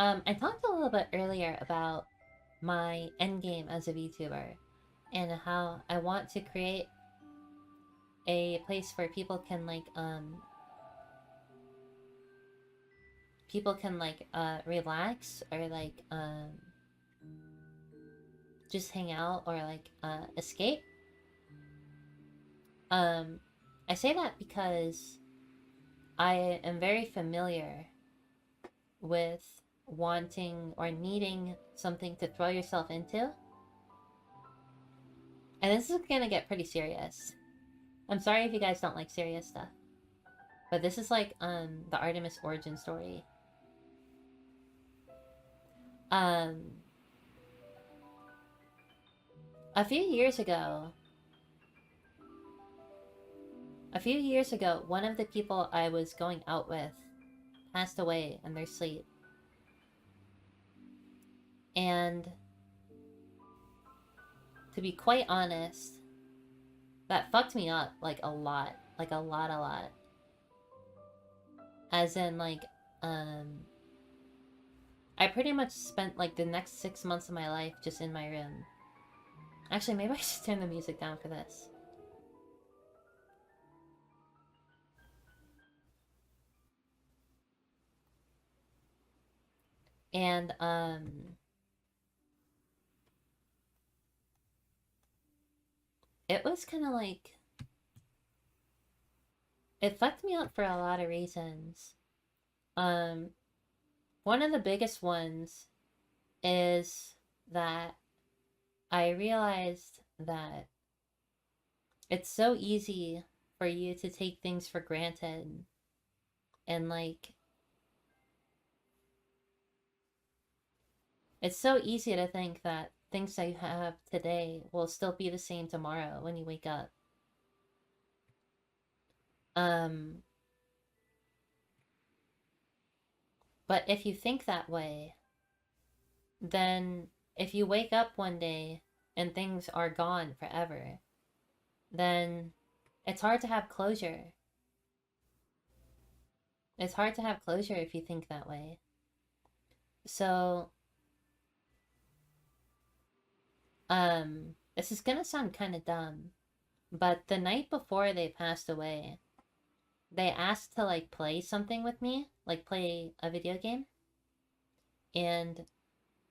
I talked a little bit earlier about my endgame as a VTuber and how I want to create a place where people can relax or just hang out or escape. Um I say that because I am very familiar with wanting or needing something to throw yourself into. And this is gonna get pretty serious. I'm sorry if you guys don't like serious stuff. But this is the Artemis origin story. Um a few years ago, one of the people I was going out with passed away in their sleep. And to be quite honest, that fucked me up like a lot. Like a lot. As in I pretty much spent like the next 6 months of my life just in my room. Actually, maybe I should turn the music down for this. And it was kind of like it fucked me up for a lot of reasons. Um One of the biggest ones is that I realized that it's so easy for you to take things for granted and it's so easy to think that things that you have today will still be the same tomorrow when you wake up. Um but if you think that way, then if you wake up one day and things are gone forever, then it's hard to have closure. It's hard to have closure if you think that way. So, this is gonna sound kind of dumb, but the night before they passed away, they asked to play something with me, like play a video game, and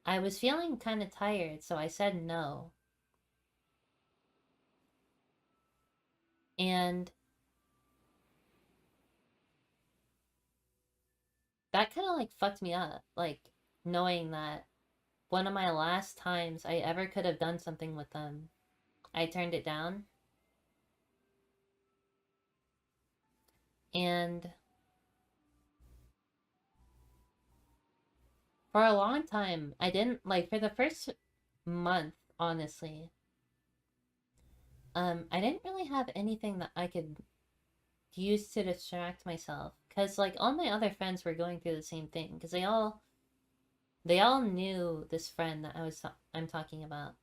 I was feeling kind of tired, so I said no. And that kind of fucked me up, knowing that one of my last times I ever could have done something with them, I turned it down. And for a long time, I didn't for the first month, honestly. I didn't really have anything that I could use to distract myself, cuz all my other friends were going through the same thing, cuz they all knew this friend that I'm talking about.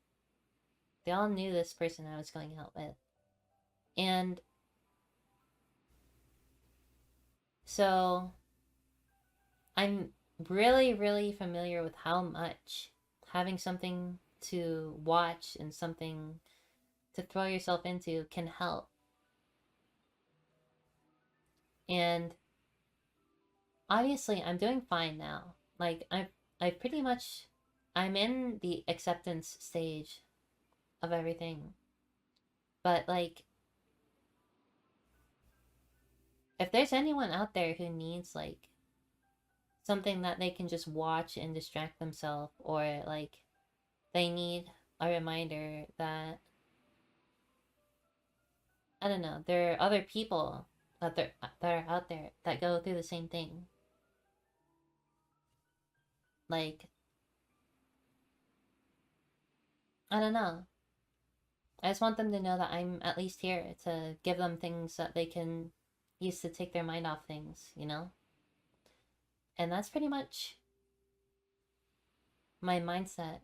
They all knew this person I was going out with. And so I'm really familiar with how much having something to watch and something to throw yourself into can help. And obviously I'm doing fine now. I pretty much I'm in the acceptance stage of everything. But if there's anyone out there who needs something that they can just watch and distract themselves, or they need a reminder that I don't know, there are other people that are out there that go through the same thing. Like, I don't know. I just want them to know that I'm at least here to give them things that they can use to take their mind off things, you know? And that's pretty much my mindset.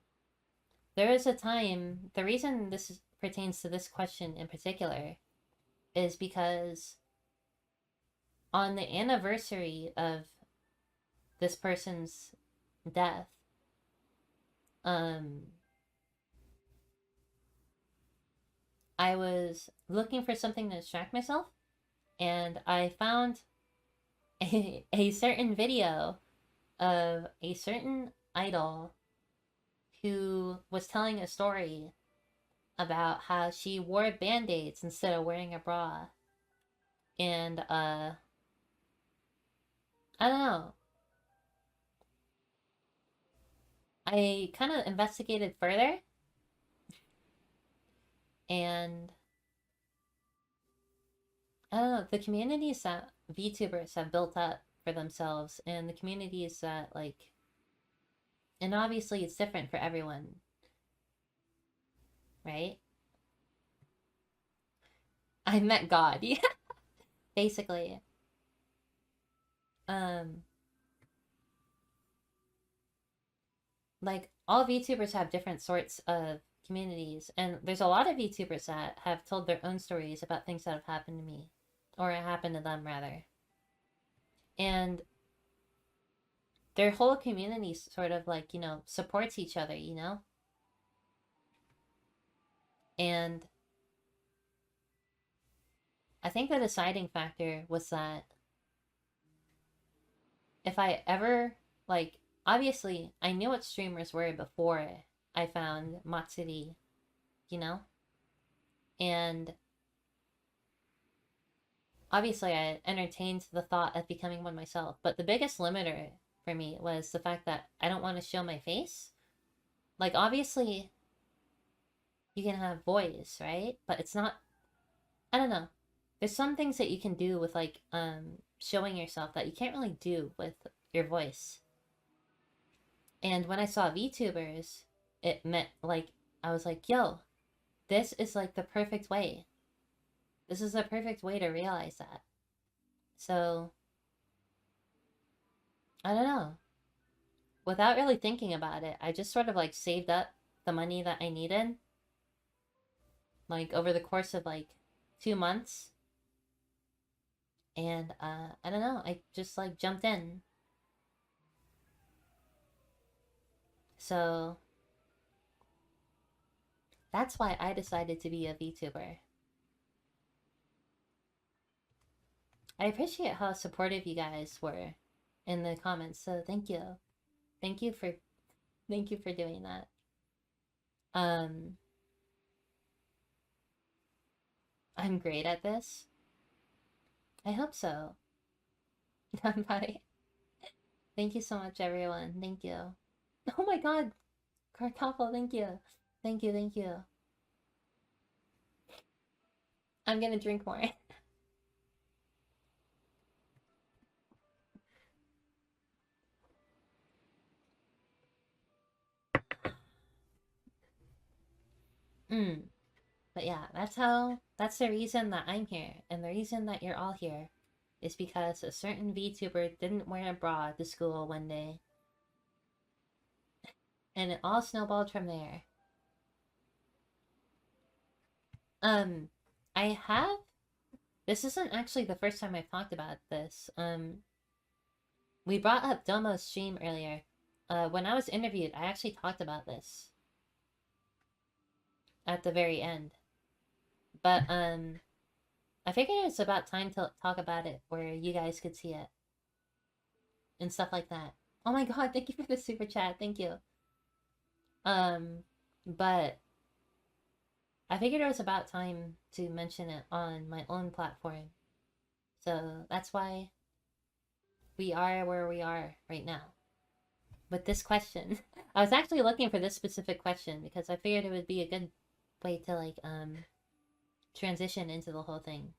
There is a time, the reason pertains to this question in particular is because on the anniversary of this person's death, um, I was looking for something to distract myself, and I found a certain video of a certain idol who was telling a story about how she wore band-aids instead of wearing a bra. And I don't know. I kind of investigated further, and I don't know, the communities that VTubers have built up for themselves and the communities that like, and obviously it's different for everyone, right? I met God, yeah, basically. Um, like all VTubers have different sorts of communities, and there's a lot of VTubers that have told their own stories about things that have happened to me, or happened to them rather. And their whole community sort of like, supports each other, And I think the deciding factor was that if I ever, like, obviously, I knew what streamers were before I found Matsuri, you know? And obviously, I entertained the thought of becoming one myself, but the biggest limiter for me was the fact that I don't want to show my face. Like, obviously, you can have voice, right? But it's not, I don't know. There's some things that you can do with, like, showing yourself that you can't really do with your voice. And when I saw VTubers, it meant like I was like, yo, this is like the perfect way. This is the perfect way to realize that. So, I don't know. Without really thinking about it, I just sort of like saved up the money that I needed, like over the course of like 2 months. And I don't know, I just like jumped in. So, that's why I decided to be a VTuber. I appreciate how supportive you guys were in the comments, so thank you. Thank you for doing that. Um I'm great at this. I hope so. Bye. Thank you so much, everyone. Thank you. Oh my god, Carcopple, thank you. Thank you, thank you. I'm gonna drink more. But yeah, that's the reason that I'm here, and the reason that you're all here is because a certain VTuber didn't wear a bra to school one day. And it all snowballed from there. Um, I have, this isn't actually the first time I've talked about this. We brought up Domo's stream earlier. When I was interviewed, I actually talked about this at the very end. But, I figured it's about time to talk about it where you guys could see it. And stuff like that. Oh my god, thank you for the super chat, thank you. But I figured it was about time to mention it on my own platform. So that's why we are where we are right now with this question. I was actually looking for this specific question because I figured it would be a good way to like transition into the whole thing.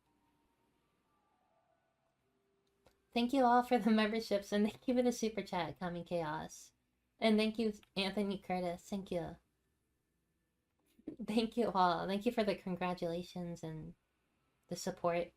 Thank you all for the memberships, and thank you for the super chat, Kami Chaos. And thank you, Anthony Curtis. Thank you. Thank you all. Thank you for the congratulations and the support.